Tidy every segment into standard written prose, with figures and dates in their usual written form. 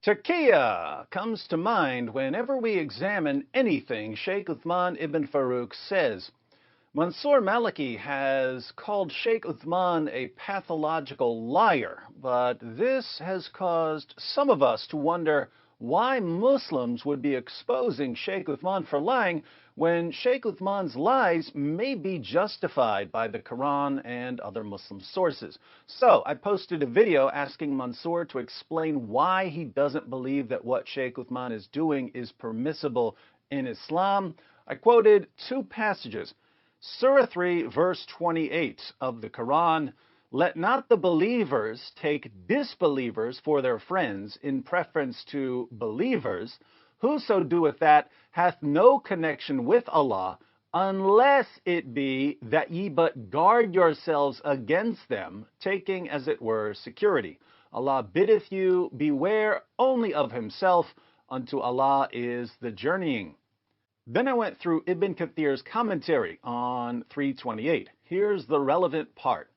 Taqiyya comes to mind whenever we examine anything Sheikh Uthman ibn Farouk says. Mansour Maliki has called Sheikh Uthman a pathological liar, but this has caused some of us to wonder why Muslims would be exposing Sheikh Uthman for lying when Sheikh Uthman's lies may be justified by the Quran and other Muslim sources. So I posted a video asking Mansour to explain why he doesn't believe that what Sheikh Uthman is doing is permissible in Islam. I quoted two passages. Surah 3, verse 28 of the Quran, "Let not the believers take disbelievers for their friends in preference to believers. Whoso doeth that hath no connection with Allah, unless it be that ye but guard yourselves against them, taking as it were security. Allah biddeth you beware only of himself, unto Allah is the journeying." Then I went through Ibn Kathir's commentary on 328. Here's the relevant part.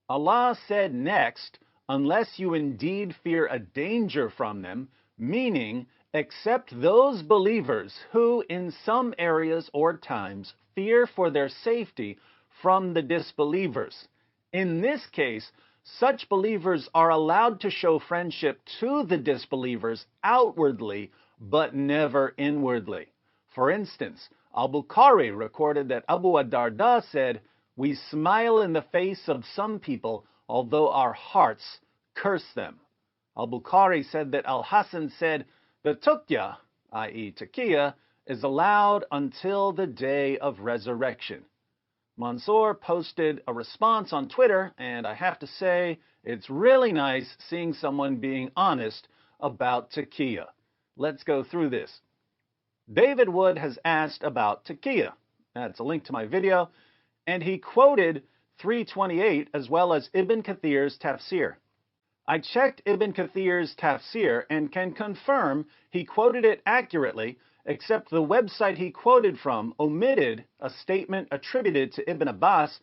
Allah said next, "Unless you indeed fear a danger from them," meaning, except those believers who in some areas or times fear for their safety from the disbelievers. In this case, such believers are allowed to show friendship to the disbelievers outwardly, but never inwardly. For instance, Al-Bukhari recorded that Abu ad-Darda said, "We smile in the face of some people, although our hearts curse them." Al-Bukhari said that Al-Hasan said, "The tuqya, i.e. taqiyya, is allowed until the day of resurrection." Mansour posted a response on Twitter, and I have to say, it's really nice seeing someone being honest about taqiyya. Let's go through this. David Wood has asked about taqiyya. That's a link to my video. And he quoted 328 as well as Ibn Kathir's tafsir. I checked Ibn Kathir's tafsir and can confirm he quoted it accurately, except the website he quoted from omitted a statement attributed to Ibn Abbas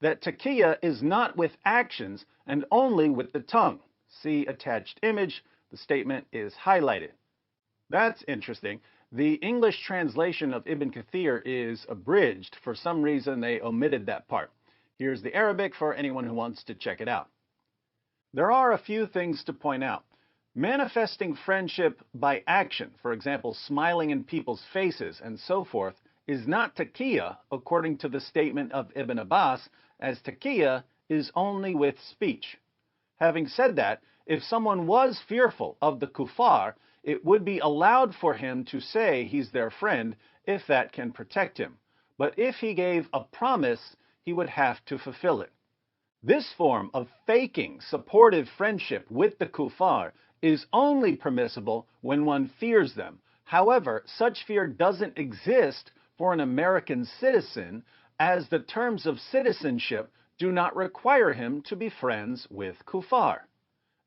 that taqiyya is not with actions and only with the tongue. See attached image. The statement is highlighted. That's interesting. The English translation of Ibn Kathir is abridged. For some reason, they omitted that part. Here's the Arabic for anyone who wants to check it out. There are a few things to point out. Manifesting friendship by action, for example, smiling in people's faces and so forth, is not taqiyya according to the statement of Ibn Abbas, as taqiyya is only with speech. Having said that, if someone was fearful of the kuffar, it would be allowed for him to say he's their friend if that can protect him. But if he gave a promise, he would have to fulfill it. This form of faking supportive friendship with the kuffar is only permissible when one fears them. However, such fear doesn't exist for an American citizen, as the terms of citizenship do not require him to be friends with kuffar.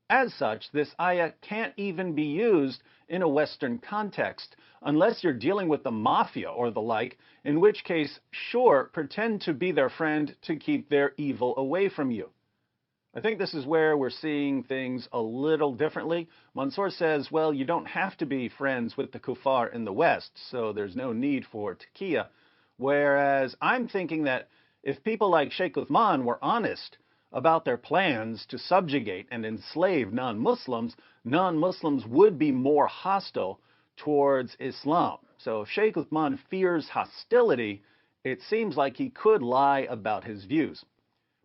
As such, this ayah can't even be used in a Western context, unless you're dealing with the mafia or the like, in which case, sure, pretend to be their friend to keep their evil away from you. I think this is where we're seeing things a little differently. Mansour says, well, you don't have to be friends with the kuffar in the West, so there's no need for taqiyya. Whereas I'm thinking that if people like Sheikh Uthman were honest about their plans to subjugate and enslave non-Muslims, non-Muslims would be more hostile towards Islam. So if Sheikh Uthman fears hostility, it seems like he could lie about his views.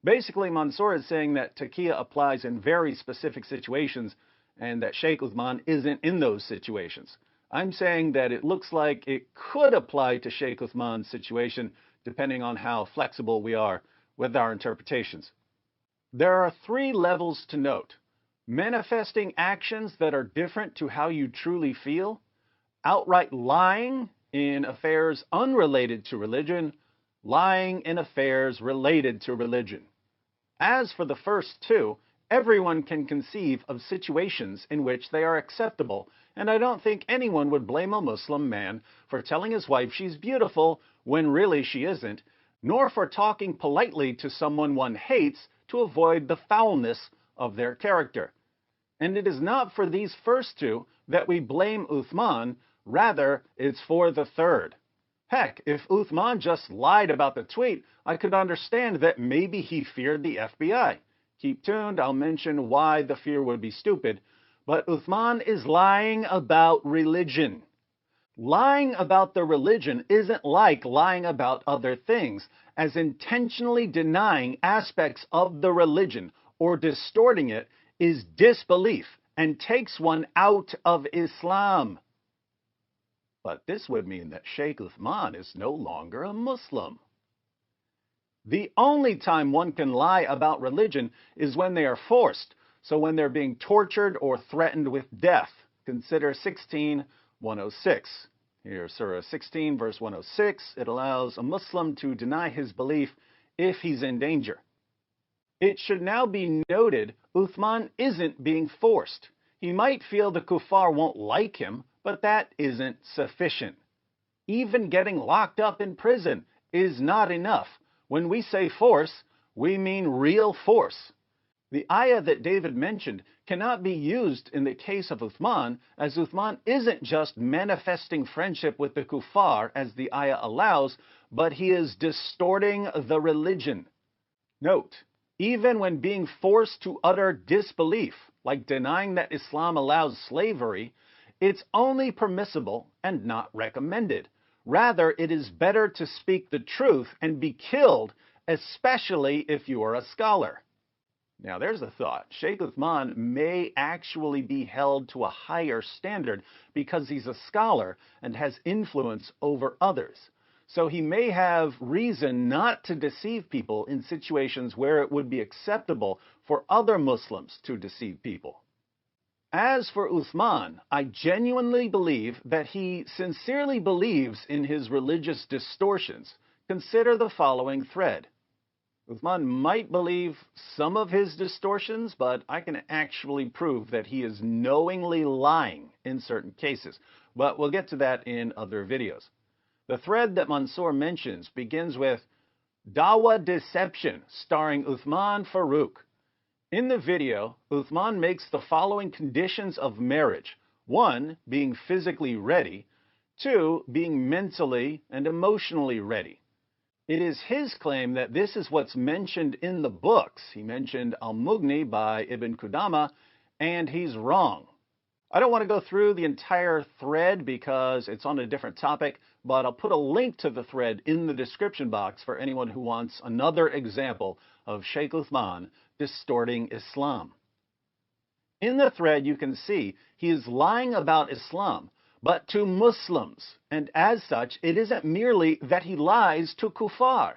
Basically, Mansour is saying that taqiyya applies in very specific situations and that Sheikh Uthman isn't in those situations. I'm saying that it looks like it could apply to Sheikh Uthman's situation depending on how flexible we are with our interpretations. There are three levels to note: manifesting actions that are different to how you truly feel, outright lying in affairs unrelated to religion, lying in affairs related to religion. As for the first two, everyone can conceive of situations in which they are acceptable, and I don't think anyone would blame a Muslim man for telling his wife she's beautiful when really she isn't, nor for talking politely to someone one hates to avoid the foulness of their character. And it is not for these first two that we blame Uthman, rather, it's for the third. Heck, if Uthman just lied about the tweet, I could understand that maybe he feared the FBI. Keep tuned, I'll mention why the fear would be stupid. But Uthman is lying about religion. Lying about the religion isn't like lying about other things, as intentionally denying aspects of the religion or distorting it is disbelief and takes one out of Islam. But this would mean that Sheikh Uthman is no longer a Muslim. The only time one can lie about religion is when they are forced, so when they're being tortured or threatened with death. Consider 16:106. Here, Surah 16, verse 106, it allows a Muslim to deny his belief if he's in danger. It should now be noted, Uthman isn't being forced. He might feel the kuffar won't like him, but that isn't sufficient. Even getting locked up in prison is not enough. When we say force, we mean real force. The ayah that David mentioned cannot be used in the case of Uthman, as Uthman isn't just manifesting friendship with the kuffar, as the ayah allows, but he is distorting the religion. Note, even when being forced to utter disbelief, like denying that Islam allows slavery, it's only permissible and not recommended. Rather, it is better to speak the truth and be killed, especially if you are a scholar. Now, there's a thought. Sheikh Uthman may actually be held to a higher standard because he's a scholar and has influence over others. So he may have reason not to deceive people in situations where it would be acceptable for other Muslims to deceive people. As for Uthman, I genuinely believe that he sincerely believes in his religious distortions. Consider the following thread. Uthman might believe some of his distortions, but I can actually prove that he is knowingly lying in certain cases. But we'll get to that in other videos. The thread that Mansoor mentions begins with Dawah Deception, starring Uthman Farooq. In the video, Uthman makes the following conditions of marriage. 1, being physically ready. 2, being mentally and emotionally ready. It is his claim that this is what's mentioned in the books. He mentioned Al-Mughni by Ibn Qudama, and he's wrong. I don't want to go through the entire thread because it's on a different topic, but I'll put a link to the thread in the description box for anyone who wants another example of Sheikh Uthman distorting Islam. In the thread, you can see he is lying about Islam, but to Muslims, and as such, it isn't merely that he lies to kuffar.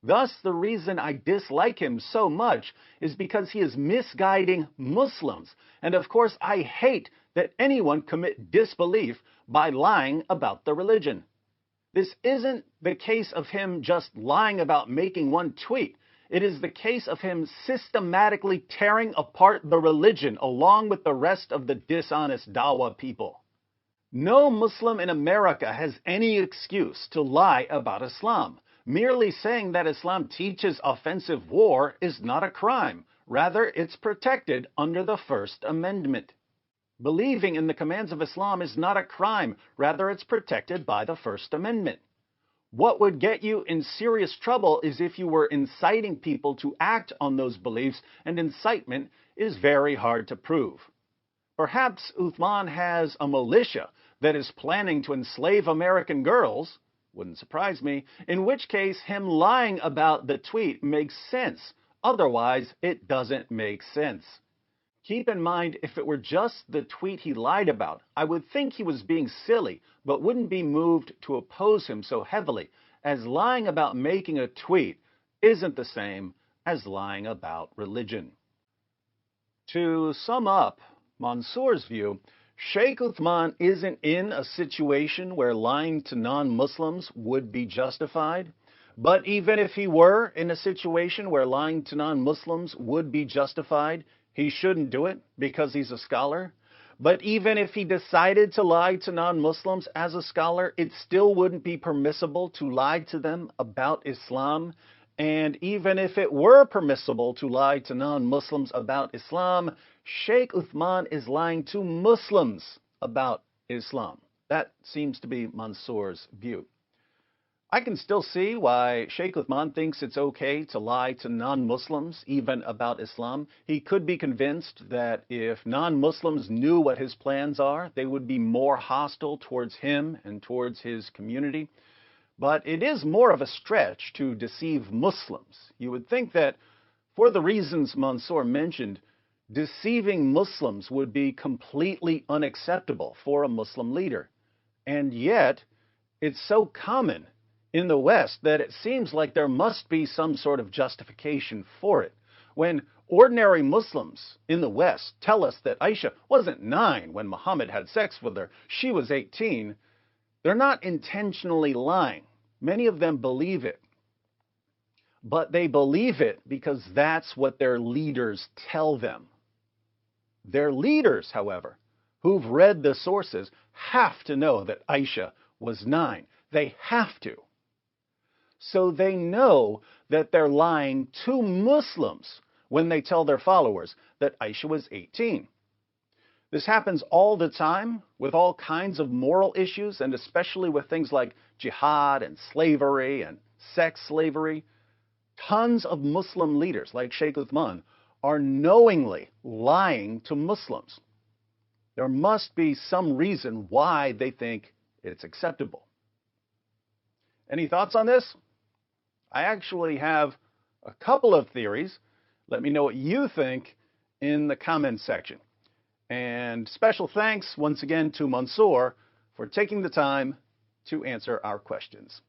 Thus, the reason I dislike him so much is because he is misguiding Muslims, and of course, I hate that anyone commit disbelief by lying about the religion. This isn't the case of him just lying about making one tweet. It is the case of him systematically tearing apart the religion along with the rest of the dishonest Dawah people. No Muslim in America has any excuse to lie about Islam. Merely saying that Islam teaches offensive war is not a crime. Rather, it's protected under the First Amendment. Believing in the commands of Islam is not a crime. Rather, it's protected by the First Amendment. What would get you in serious trouble is if you were inciting people to act on those beliefs, and incitement is very hard to prove. Perhaps Uthman has a militia that is planning to enslave American girls. Wouldn't surprise me, in which case him lying about the tweet makes sense. Otherwise, it doesn't make sense. Keep in mind, if it were just the tweet he lied about, I would think he was being silly, but wouldn't be moved to oppose him so heavily, as lying about making a tweet isn't the same as lying about religion. To sum up Mansoor's view, Sheikh Uthman isn't in a situation where lying to non-Muslims would be justified. But even if he were in a situation where lying to non-Muslims would be justified, he shouldn't do it because he's a scholar. But even if he decided to lie to non-Muslims as a scholar, it still wouldn't be permissible to lie to them about Islam. And even if it were permissible to lie to non-Muslims about Islam, Sheikh Uthman is lying to Muslims about Islam. That seems to be Mansour's view. I can still see why Sheikh Uthman thinks it's okay to lie to non-Muslims, even about Islam. He could be convinced that if non-Muslims knew what his plans are, they would be more hostile towards him and towards his community. But it is more of a stretch to deceive Muslims. You would think that, for the reasons Mansour mentioned, deceiving Muslims would be completely unacceptable for a Muslim leader. And yet, it's so common in the West that it seems like there must be some sort of justification for it. When ordinary Muslims in the West tell us that Aisha wasn't 9 when Muhammad had sex with her, she was 18, they're not intentionally lying. Many of them believe it. But they believe it because that's what their leaders tell them. Their leaders, however, who've read the sources, have to know that Aisha was 9. They have to. So they know that they're lying to Muslims when they tell their followers that Aisha was 18. This happens all the time with all kinds of moral issues, and especially with things like jihad and slavery and sex slavery. Tons of Muslim leaders, like Sheikh Uthman, are knowingly lying to Muslims. There must be some reason why they think it's acceptable. Any thoughts on this? I actually have a couple of theories. Let me know what you think in the comments section. And special thanks once again to Mansour for taking the time to answer our questions.